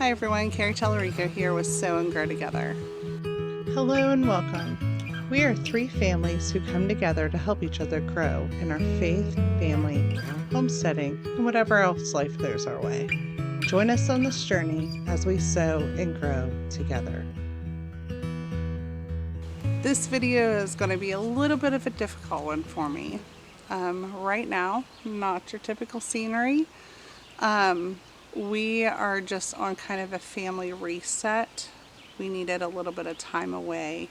Hi everyone, Cari here with Sew and Grow Together. Hello and welcome. We are three families who come together to help each other grow in our faith, family, homesteading, and whatever else life throws our way. Join us on this journey as we sow and grow together. This video is going to be a little bit of a difficult one for me. Right now, not your typical scenery. We are just on kind of a family reset. We needed a little bit of time away.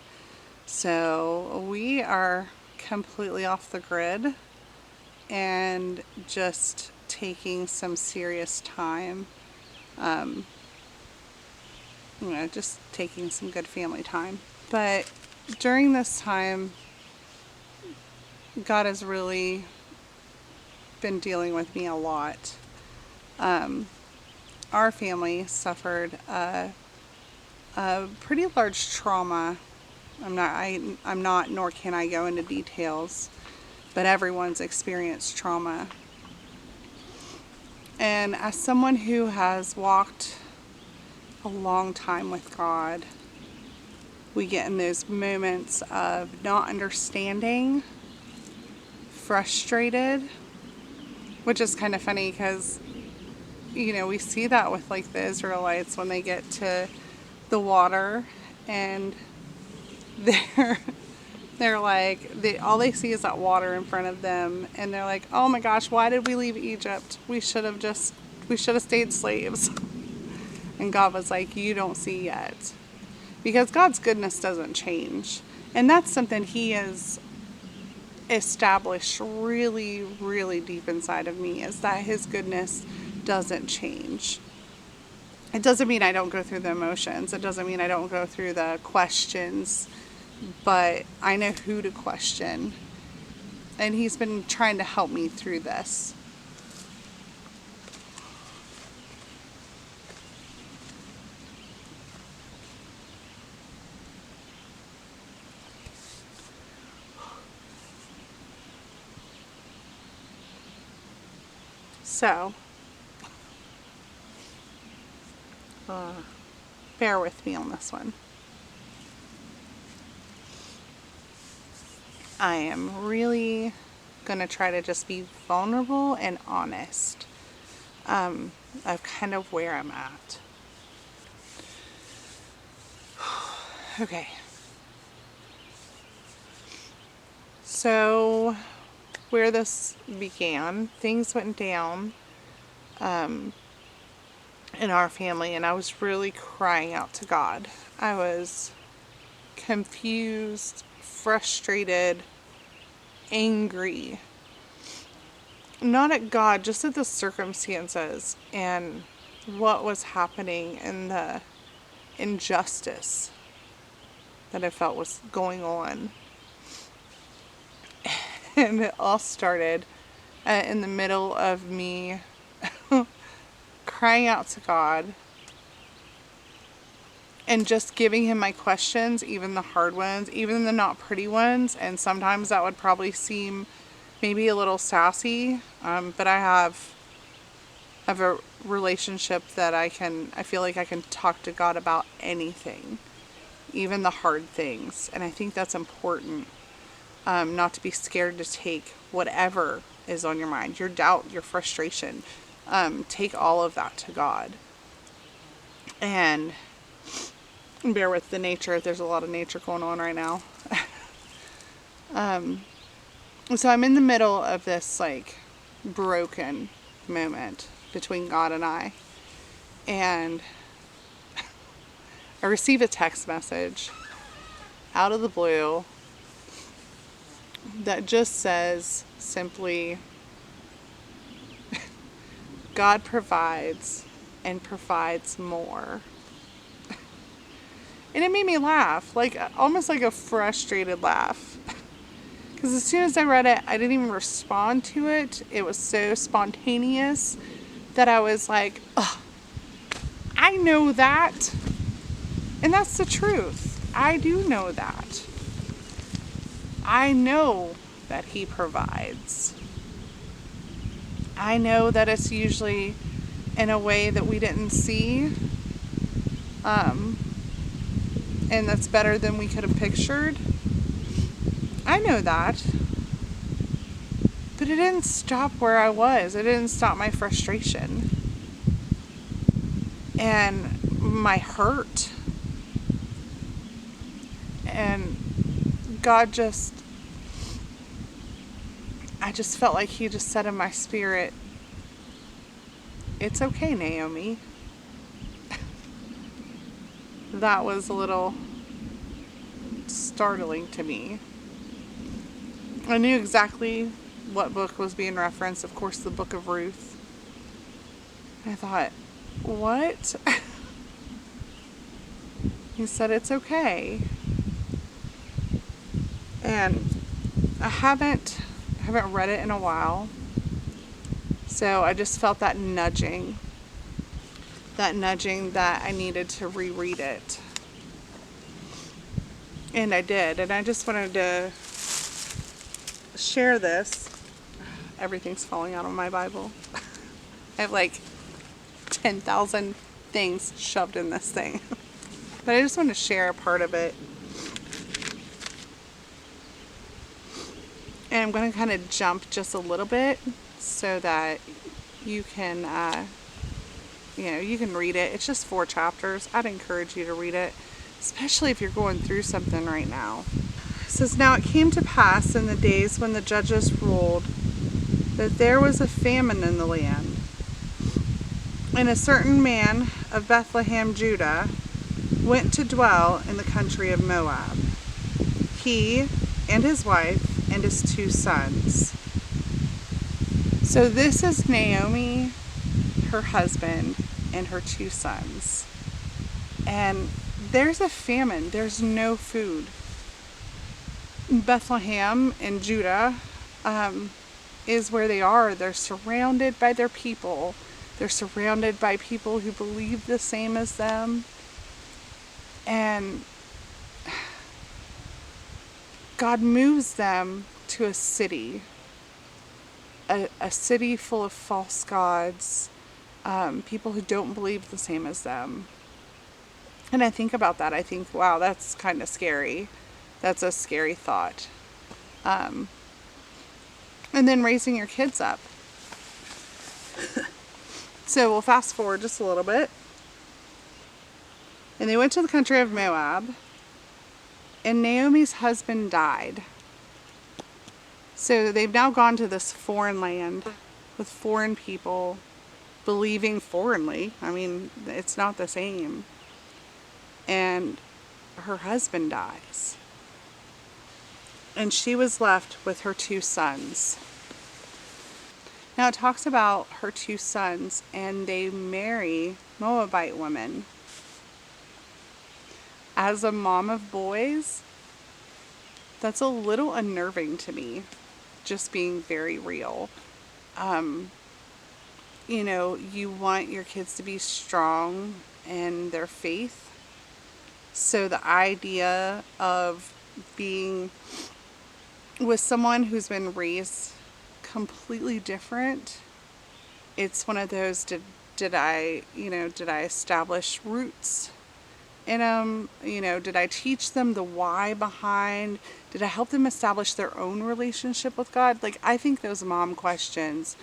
So we are completely off the grid and just taking some serious time. Just taking some good family time. But during this time, God has really been dealing with me a lot. Our family suffered a pretty large trauma. I'm not, nor can I go into details, but everyone's experienced trauma. And as someone who has walked a long time with God, we get in those moments of not understanding, frustrated, which is kind of funny because, we see that with like the Israelites when they get to the water and they're like, all they see is that water in front of them, and they're like, oh my gosh, why did we leave Egypt? We should have stayed slaves. And God was like, you don't see yet. Because God's goodness doesn't change. And that's something He has established really, really deep inside of me, is that His goodness doesn't change. It doesn't mean I don't go through the emotions. It doesn't mean I don't go through the questions. But I know who to question. And He's been trying to help me through this. So, bear with me on this one. I am really going to try to just be vulnerable and honest of kind of where I'm at. Okay. So, where this began, things went down in our family, and I was really crying out to God. I was confused, frustrated, angry. Not at God, just at the circumstances and what was happening and the injustice that I felt was going on. And it all started in the middle of me crying out to God and just giving Him my questions, even the hard ones, even the not pretty ones. And sometimes that would probably seem maybe a little sassy, but I have a relationship that I feel like I can talk to God about anything, even the hard things. And I think that's important, not to be scared to take whatever is on your mind, your doubt, your frustration. Take all of that to God. And bear with the nature. There's a lot of nature going on right now. So I'm in the middle of this like broken moment between God and I. And I receive a text message out of the blue that just says simply, God provides and provides more. And it made me laugh, like almost like a frustrated laugh. Because as soon as I read it, I didn't even respond to it. It was so spontaneous that I was like, ugh, I know that. And that's the truth. I do know that. I know that He provides. I know that it's usually in a way that we didn't see, And that's better than we could have pictured. I know that. But it didn't stop where I was. It didn't stop my frustration and my hurt. And God I just felt like He just said in my spirit, "It's okay, Naomi." That was a little startling to me. I knew exactly what book was being referenced, of course, the book of Ruth. I thought, what? He said, "It's okay." And I haven't read it in a while. So I just felt that nudging that I needed to reread it. And I did. And I just wanted to share this. Everything's falling out of my Bible. I have like 10,000 things shoved in this thing. But I just want to share a part of it. And I'm going to kind of jump just a little bit so that you can, you can read it. It's just 4 chapters. I'd encourage you to read it, especially if you're going through something right now. It says, "Now it came to pass in the days when the judges ruled that there was a famine in the land. And a certain man of Bethlehem, Judah, went to dwell in the country of Moab, he and his wife and his 2 sons." So this is Naomi, her husband, and her 2 sons. And there's a famine. There's no food. Bethlehem in Judah is where they are. They're surrounded by their people. They're surrounded by people who believe the same as them. And God moves them to a city. A city full of false gods. People who don't believe the same as them. And I think about that. I think, wow, that's kind of scary. That's a scary thought. And then raising your kids up. So we'll fast forward just a little bit. And they went to the country of Moab. And Naomi's husband died. So they've now gone to this foreign land with foreign people, believing foreignly. I mean, it's not the same. And her husband dies. And she was left with her 2 sons. Now it talks about her 2 sons, and they marry Moabite women. As a mom of boys, that's a little unnerving to me, just being very real. You want your kids to be strong in their faith. So the idea of being with someone who's been raised completely different, it's one of those, did I establish roots in them? Did I teach them the why behind? Did I help them establish their own relationship with God? Like, I think those mom questions,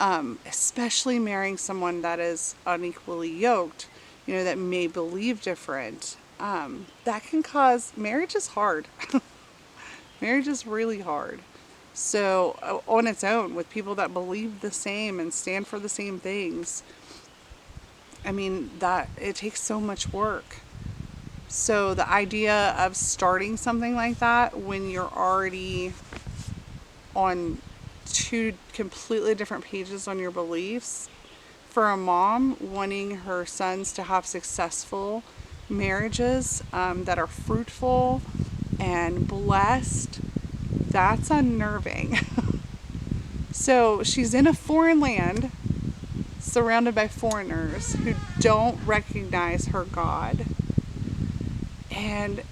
especially marrying someone that is unequally yoked, that may believe different, that can cause, marriage is hard. Marriage is really hard. So on its own, with people that believe the same and stand for the same things, I mean, that it takes so much work. So the idea of starting something like that when you're already on 2 completely different pages on your beliefs, for a mom wanting her sons to have successful marriages that are fruitful and blessed, that's unnerving. So she's in a foreign land, surrounded by foreigners who don't recognize her God. And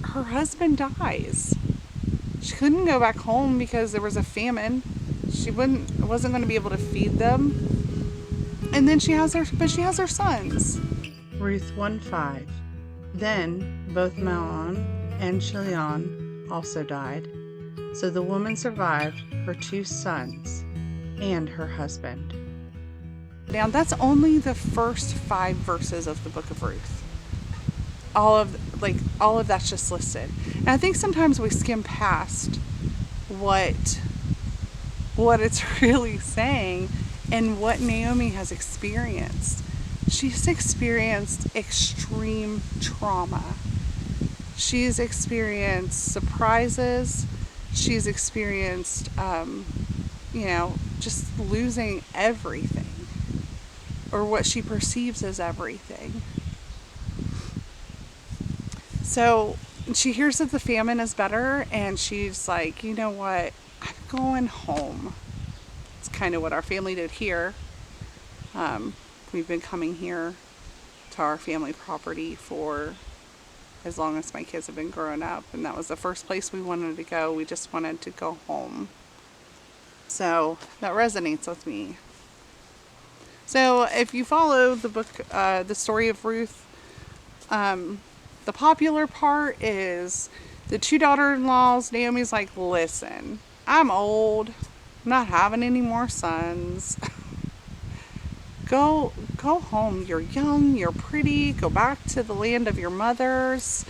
her husband dies. She couldn't go back home because there was a famine. She wasn't going to be able to feed them. And then she has her sons. Ruth 1:5. Then both Mahlon and Chilion also died. So the woman survived her 2 sons and her husband. Now, that's only the first 5 verses of the book of Ruth. All of that's just listed. And I think sometimes we skim past what it's really saying and what Naomi has experienced. She's experienced extreme trauma. She's experienced surprises. She's experienced, just losing everything, or what she perceives as everything. So she hears that the famine is better, and she's like, you know what? I'm going home. It's kind of what our family did here. We've been coming here to our family property for as long as my kids have been growing up, and that was the first place we wanted to go. We just wanted to go home. So that resonates with me. So if you follow the book, the story of Ruth, the popular part is the 2 daughter-in-laws. Naomi's like, listen, I'm old. I'm not having any more sons. Go home. You're young. You're pretty. Go back to the land of your mothers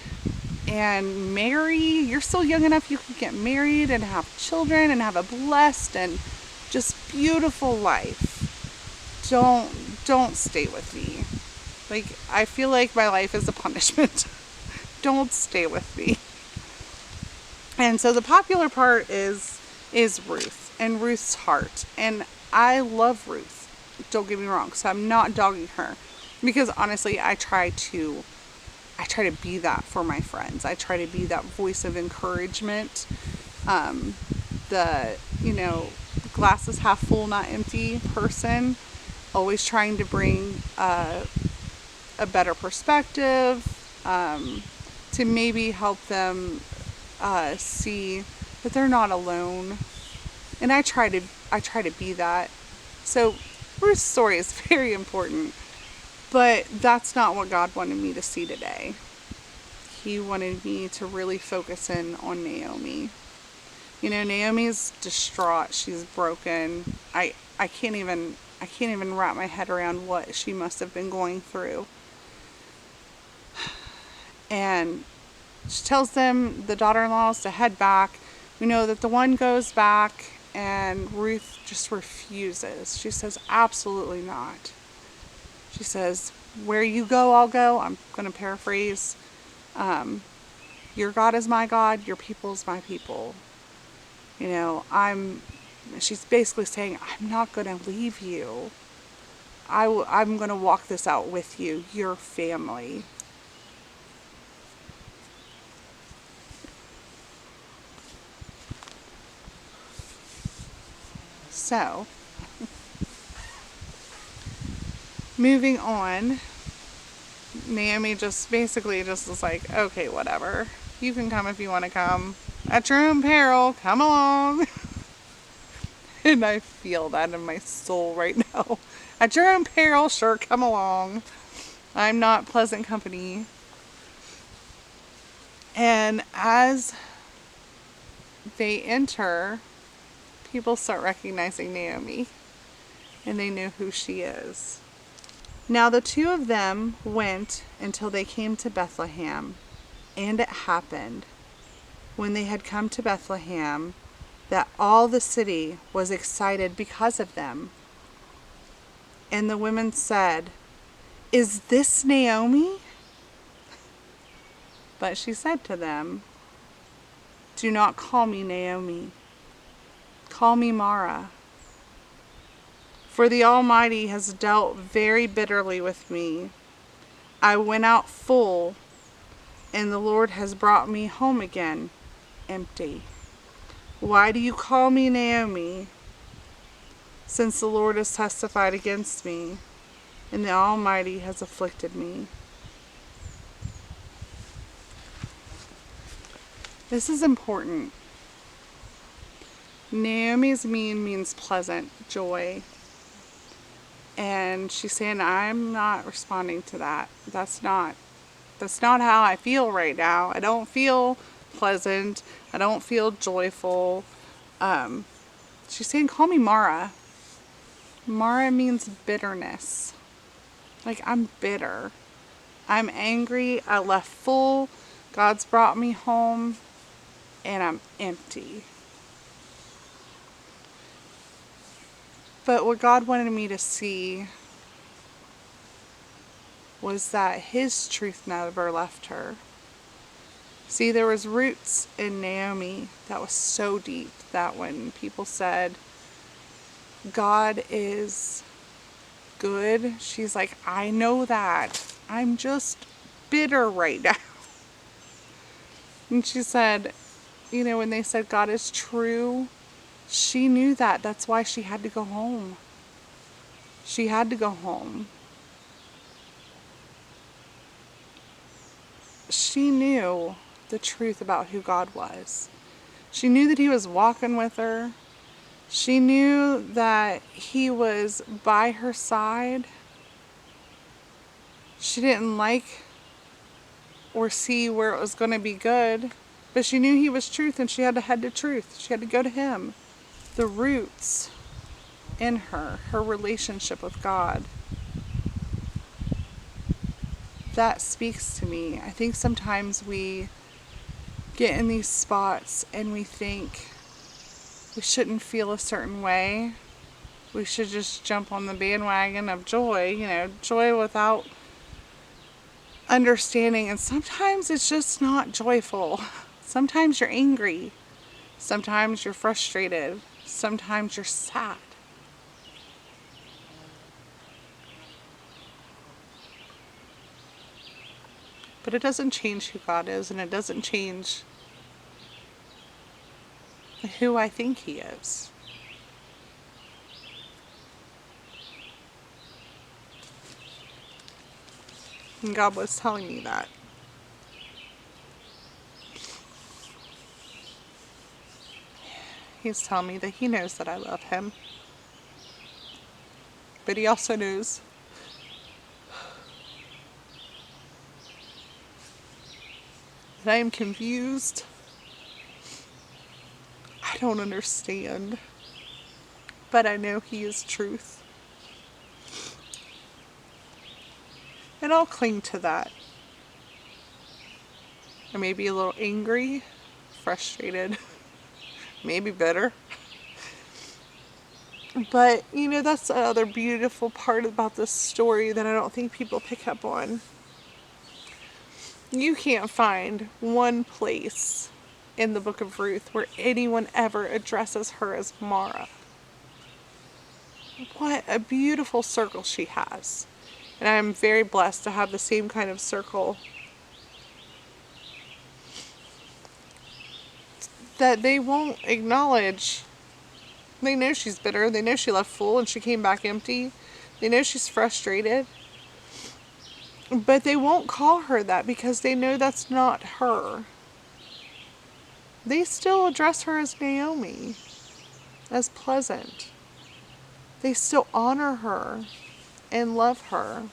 and marry. You're still young enough you can get married and have children and have a blessed and just beautiful life. Don't stay with me. Like, I feel like my life is a punishment. Don't stay with me. And so the popular part is Ruth and Ruth's heart. And I love Ruth. Don't get me wrong. So I'm not dogging her, because honestly, I try to be that for my friends. I try to be that voice of encouragement. Glasses half full, not empty person. Always trying to bring a better perspective, to maybe help them see that they're not alone. And I try to be that. So Ruth's story is very important, but that's not what God wanted me to see today. He wanted me to really focus in on Naomi. Naomi's distraught. She's broken. I can't even wrap my head around what she must have been going through. And she tells them, the daughter-in-laws, to head back. We know that the one goes back, and Ruth just refuses. She says, absolutely not. She says, where you go, I'll go. I'm going to paraphrase. Your God is my God. Your people is my people. She's basically saying, I'm not going to leave you. I'm going to walk this out with you, your family. So, moving on, Naomi just was like, okay, whatever. You can come if you want to come. At your own peril, come along. And I feel that in my soul right now. At your own peril, sure, come along. I'm not pleasant company. And as they enter, people start recognizing Naomi, and they knew who she is. Now the 2 of them went until they came to Bethlehem, and it happened, when they had come to Bethlehem, that all the city was excited because of them. And the women said, is this Naomi? But she said to them, do not call me Naomi. Call me Mara. For the Almighty has dealt very bitterly with me. I went out full, and the Lord has brought me home again empty. Why do you call me Naomi? Since the Lord has testified against me, and the Almighty has afflicted me. This is important. Naomi's means pleasant, joy. And she's saying, I'm not responding to that. That's not how I feel right now. I don't feel pleasant. I don't feel joyful. She's saying, call me Mara. Mara means bitterness. Like, I'm bitter. I'm angry. I left full. God's brought me home. And I'm empty. But what God wanted me to see was that His truth never left her. See, there was roots in Naomi that was so deep that when people said, God is good, she's like, I know that. I'm just bitter right now. And she said, when they said God is true, she knew that. That's why she had to go home. She had to go home. She knew the truth about who God was. She knew that He was walking with her. She knew that He was by her side. She didn't like or see where it was going to be good, but she knew He was truth, and she had to head to truth. She had to go to Him. The roots in her relationship with God, that speaks to me. I think sometimes we get in these spots and we think we shouldn't feel a certain way. We should just jump on the bandwagon of joy, joy without understanding. And sometimes it's just not joyful. Sometimes you're angry. Sometimes you're frustrated. Sometimes you're sad. But it doesn't change who God is, and it doesn't change who I think He is. And God was telling me that. He's telling me that He knows that I love Him. But He also knows that I am confused. I don't understand. But I know He is truth. And I'll cling to that. I may be a little angry, frustrated, maybe bitter. But, that's the other beautiful part about this story that I don't think people pick up on. You can't find one place in the book of Ruth where anyone ever addresses her as Mara. What a beautiful circle she has. And I'm very blessed to have the same kind of circle. That they won't acknowledge. They know she's bitter. They know she left full and she came back empty. They know she's frustrated. But they won't call her that because they know that's not her. They still address her as Naomi, as pleasant. They still honor her and love her.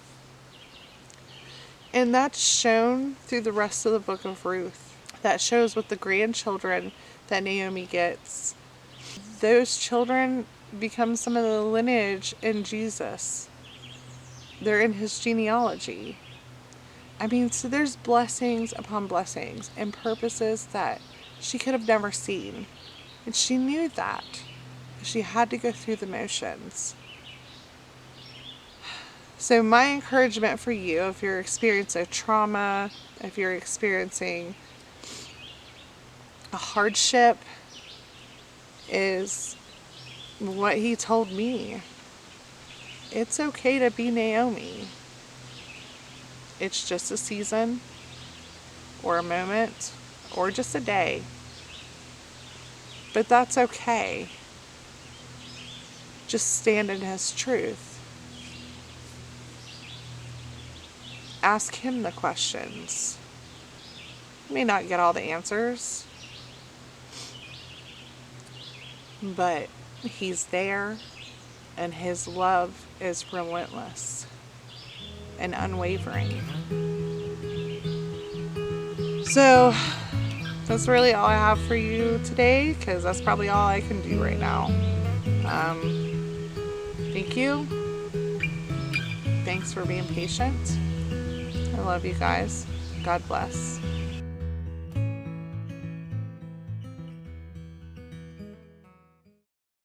And that's shown through the rest of the book of Ruth. That shows with the grandchildren that Naomi gets. Those children become some of the lineage in Jesus. They're in His genealogy. So there's blessings upon blessings and purposes that she could have never seen. And she knew that. She had to go through the motions. So my encouragement for you, if you're experiencing a trauma, if you're experiencing a hardship, is what He told me. It's okay to be Naomi. It's just a season, or a moment, or just a day. But that's okay. Just stand in His truth. Ask Him the questions. You may not get all the answers, but He's there. And His love is relentless and unwavering. So that's really all I have for you today, because that's probably all I can do right now. Thank you. Thanks for being patient. I love you guys. God bless.